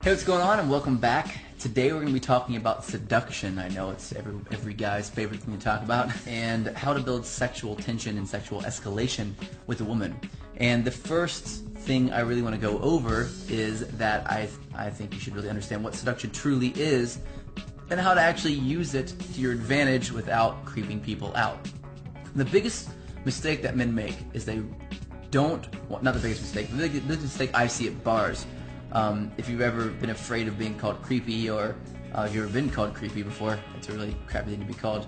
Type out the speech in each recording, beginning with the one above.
Hey, what's going on, and welcome back. Today we're going to be talking about seduction. I know it's every guy's favorite thing to talk about, and how to build sexual tension and sexual escalation with a woman. And the first thing I really want to go over is that I think you should really understand what seduction truly is and how to actually use it to your advantage without creeping people out. The biggest mistake that men make is they don't, well, not the biggest mistake, the biggest mistake I see at bars. If you've ever been afraid of being called creepy, or if you've ever been called creepy before, it's a really crappy thing to be called.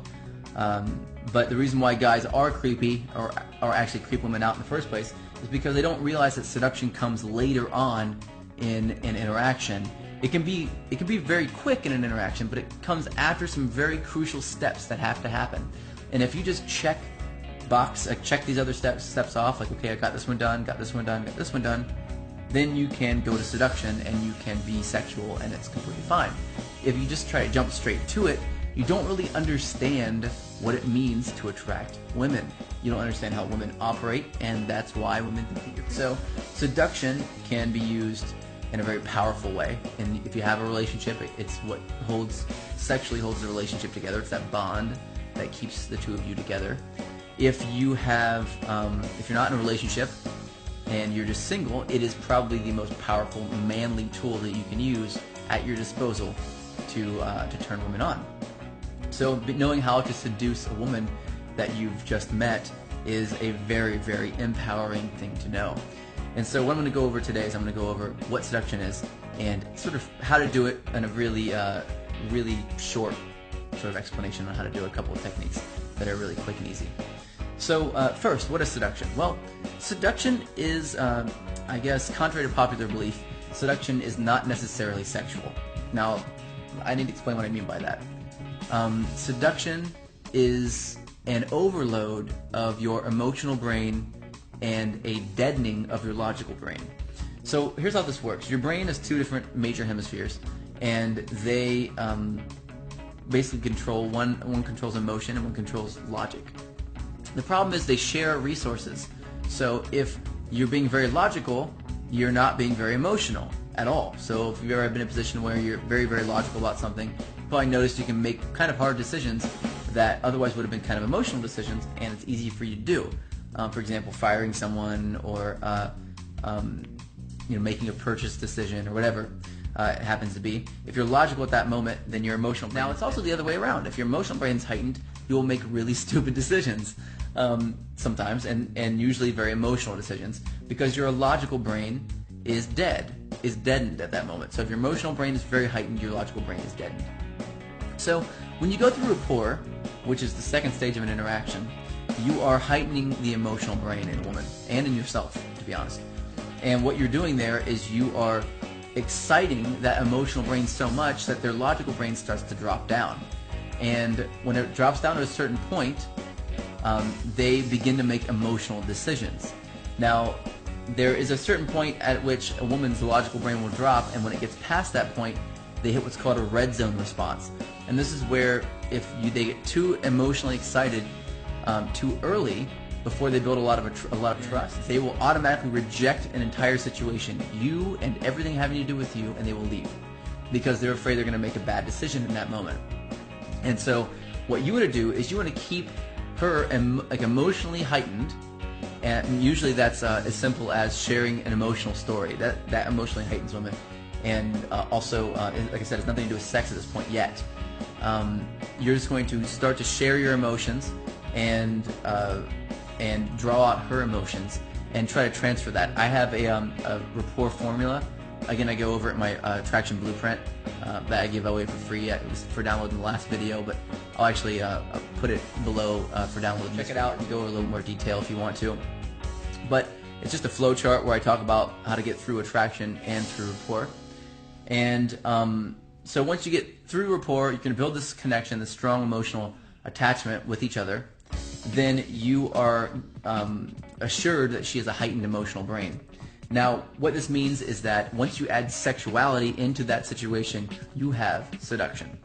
But the reason why guys are creepy, or actually creep women out in the first place, is because they don't realize that seduction comes later on in an interaction. It can be very quick in an interaction, but it comes after some very crucial steps that have to happen. And if you just check these other steps off, like, okay, I got this one done, got this one done, got this one done, then you can go to seduction and you can be sexual, and it's completely fine. If you just try to jump straight to it, you don't really understand what it means to attract women. You don't understand how women operate, and that's why women think you're. So seduction can be used in a very powerful way, and if you have a relationship, it's what sexually holds the relationship together. It's that bond that keeps the two of you together. If you're not in a relationship and you're just single, it is probably the most powerful manly tool that you can use at your disposal to turn women on. So knowing how to seduce a woman that you've just met is a very, very empowering thing to know. And so what I'm going to go over today is I'm going to go over what seduction is and sort of how to do it in a really short sort of explanation on how to do a couple of techniques that are really quick and easy. So first, what is seduction? Well, seduction is, I guess, contrary to popular belief, seduction is not necessarily sexual. Now, I need to explain what I mean by that. Seduction is an overload of your emotional brain and a deadening of your logical brain. So here's how this works. Your brain has two different major hemispheres, and they basically control, one controls emotion and one controls logic. The problem is they share resources. So if you're being very logical, you're not being very emotional at all. So if you've ever been in a position where you're very, very logical about something, you probably noticed you can make kind of hard decisions that otherwise would have been kind of emotional decisions, and it's easy for you to do. For example, firing someone, or making a purchase decision, or whatever it happens to be. If you're logical at that moment, then your emotional brain. Now, it's also the other way around. If your emotional brain's heightened, you will make really stupid decisions sometimes, and usually very emotional decisions, because your logical brain is deadened at that moment. So if your emotional brain is very heightened, your logical brain is deadened. So when you go through rapport, which is the second stage of an interaction, you are heightening the emotional brain in a woman, and in yourself, to be honest. And what you're doing there is you are exciting that emotional brain so much that their logical brain starts to drop down. And when it drops down to a certain point, they begin to make emotional decisions. Now, there is a certain point at which a woman's logical brain will drop, and when it gets past that point, they hit what's called a red zone response. And this is where if they get too emotionally excited too early, before they build a lot of trust, they will automatically reject an entire situation, you and everything having to do with you, and they will leave because they're afraid they're going to make a bad decision in that moment. And so what you want to do is you want to keep her emotionally heightened, and usually that's as simple as sharing an emotional story. That emotionally heightens women. And also, like I said, it's nothing to do with sex at this point yet. You're just going to start to share your emotions and draw out her emotions and try to transfer that. I have a rapport formula. Again, I go over it in my attraction blueprint that I give away for free. It was for download in the last video, but I'll actually put it below for download. Check it out and go over a little more detail if you want to. But it's just a flow chart where I talk about how to get through attraction and through rapport. And so once you get through rapport, you can build this connection, this strong emotional attachment with each other. Then you are assured that she has a heightened emotional brain. Now, what this means is that once you add sexuality into that situation, you have seduction.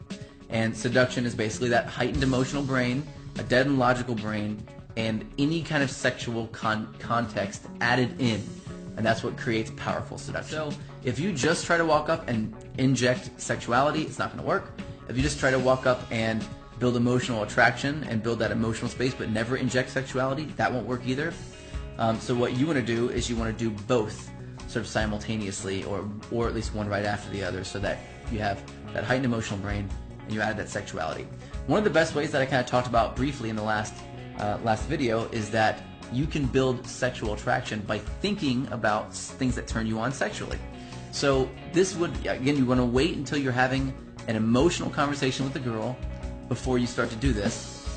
And seduction is basically that heightened emotional brain, a deadened logical brain, and any kind of sexual context added in. and that's what creates powerful seduction. So if you just try to walk up and inject sexuality, it's not going to work. If you just try to walk up and build emotional attraction and build that emotional space but never inject sexuality, that won't work either. So what you want to do is you want to do both sort of simultaneously, or at least one right after the other, so that you have that heightened emotional brain and you add that sexuality. One of the best ways that I kind of talked about briefly in the last video is that you can build sexual attraction by thinking about things that turn you on sexually. So this would, again, you want to wait until you're having an emotional conversation with the girl before you start to do this.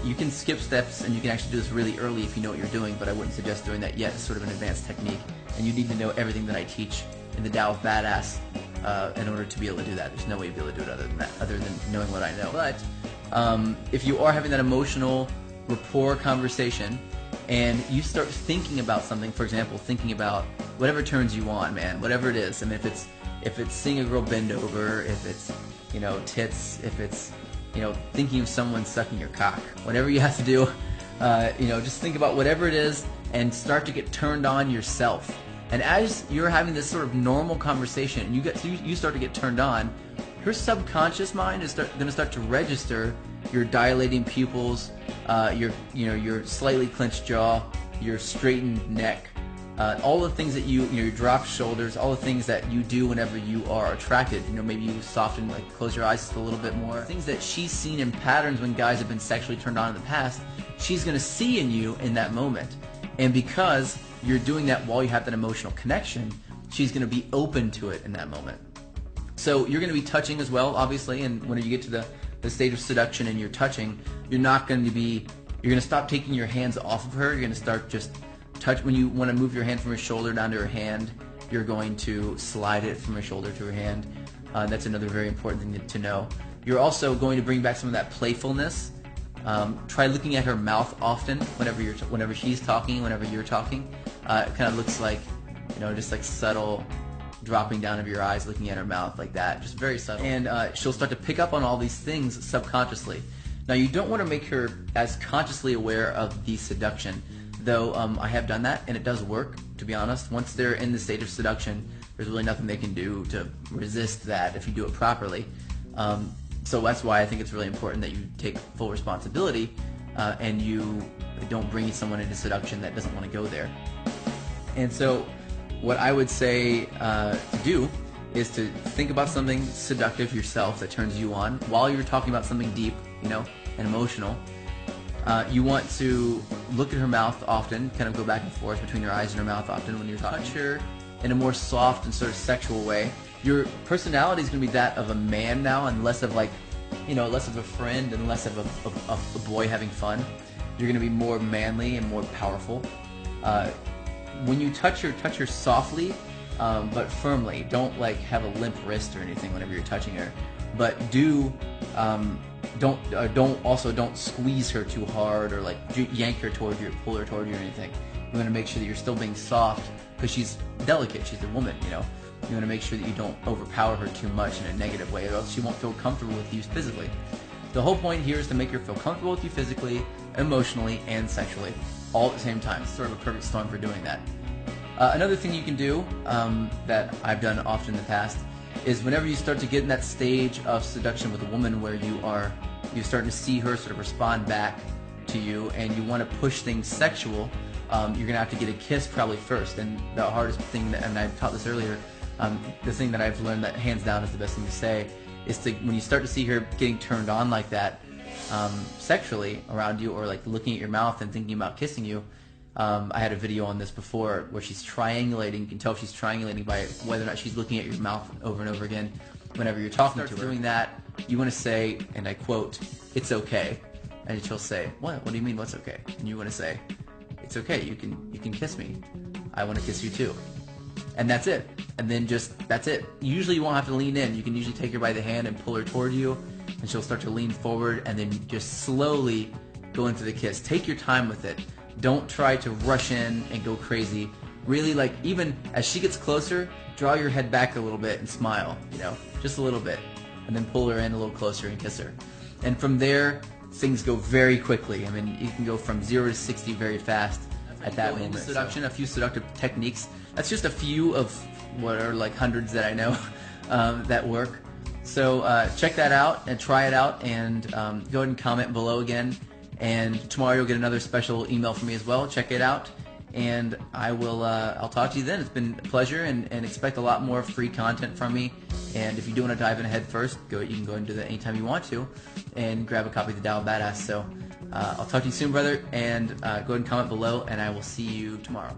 You can skip steps and you can actually do this really early if you know what you're doing, but I wouldn't suggest doing that yet. It's sort of an advanced technique, and you need to know everything that I teach in the Tao of Badass in order to be able to do that. There's no way to be able to do it other than that, other than knowing what I know. But if you are having that emotional rapport conversation and you start thinking about something, for example, thinking about whatever turns you on, man, whatever it is. I mean, if it's seeing a girl bend over, if it's, you know, tits, if it's, you know, thinking of someone sucking your cock, whatever you have to do, you know, just think about whatever it is and start to get turned on yourself. And as you're having this sort of normal conversation and you start to get turned on, your subconscious mind is going to start to register your dilating pupils, your slightly clenched jaw, your straightened neck, all the things that your dropped shoulders, all the things that you do whenever you are attracted. You know, maybe you soften, like close your eyes just a little bit more. Things that she's seen in patterns when guys have been sexually turned on in the past, she's going to see in you in that moment. And because you're doing that while you have that emotional connection, she's going to be open to it in that moment. So you're going to be touching as well, obviously, and when you get to the stage of seduction and you're touching, you're going to stop taking your hands off of her. You're going to start just touch. When you want to move your hand from her shoulder down to her hand, you're going to slide it from her shoulder to her hand. That's another very important thing to know. You're also going to bring back some of that playfulness. Try looking at her mouth often whenever she's talking, whenever you're talking. It kind of looks like, you know, just like subtle dropping down of your eyes, looking at her mouth like that, just very subtle. And she'll start to pick up on all these things subconsciously. Now, you don't want to make her as consciously aware of the seduction, though I have done that, and it does work, to be honest. Once they're in the state of seduction, there's really nothing they can do to resist that if you do it properly. So that's why I think it's really important that you take full responsibility and you don't bring someone into seduction that doesn't want to go there. And so what I would say to do is to think about something seductive yourself that turns you on while you're talking about something deep, you know, and emotional. You want to look at her mouth often, kind of go back and forth between her eyes and her mouth often when you're talking. Touch her in a more soft and sort of sexual way. Your personality is going to be that of a man now, and less of, like, you know, less of a friend and less of a boy having fun. You're going to be more manly and more powerful. When you touch her softly, but firmly. Don't like have a limp wrist or anything whenever you're touching her. But don't squeeze her too hard or like yank her toward you, or pull her toward you or anything. You want to make sure that you're still being soft because she's delicate. She's a woman, you know. You want to make sure that you don't overpower her too much in a negative way, or else she won't feel comfortable with you physically. The whole point here is to make her feel comfortable with you physically, emotionally, and sexually, all at the same time. It's sort of a perfect storm for doing that. Another thing you can do that I've done often in the past is whenever you start to get in that stage of seduction with a woman where you're starting to see her sort of respond back to you and you want to push things sexual, you're going to have to get a kiss probably first. And the hardest thing, and I taught this earlier, the thing that I've learned that hands down is the best thing to say is to, when you start to see her getting turned on like that sexually around you, or like looking at your mouth and thinking about kissing you. I had a video on this before where she's triangulating. You can tell she's triangulating by whether or not she's looking at your mouth over and over again whenever you're talking to her. Doing that, you want to say, and I quote, "It's okay," and she'll say, "What? What do you mean? What's okay?" And you want to say, "It's okay. You can kiss me. I want to kiss you too." And that's it. And then that's it. Usually you won't have to lean in. You can usually take her by the hand and pull her toward you, and she'll start to lean forward, and then just slowly go into the kiss. Take your time with it. Don't try to rush in and go crazy. Really, like, even as she gets closer, draw your head back a little bit and smile, you know, just a little bit. And then pull her in a little closer and kiss her. And from there, things go very quickly. I mean, you can go from 0 to 60 very fast. at that moment. Seduction, a few seductive techniques. That's just a few of what are like hundreds that I know that work. So check that out and try it out, and go ahead and comment below again. And tomorrow you'll get another special email from me as well. Check it out, and I'll talk to you then. It's been a pleasure, and expect a lot more free content from me. And if you do want to dive in head first, you can go and do that anytime you want to, and grab a copy of the Dial Badass. So I'll talk to you soon, brother, and go ahead and comment below, and I will see you tomorrow.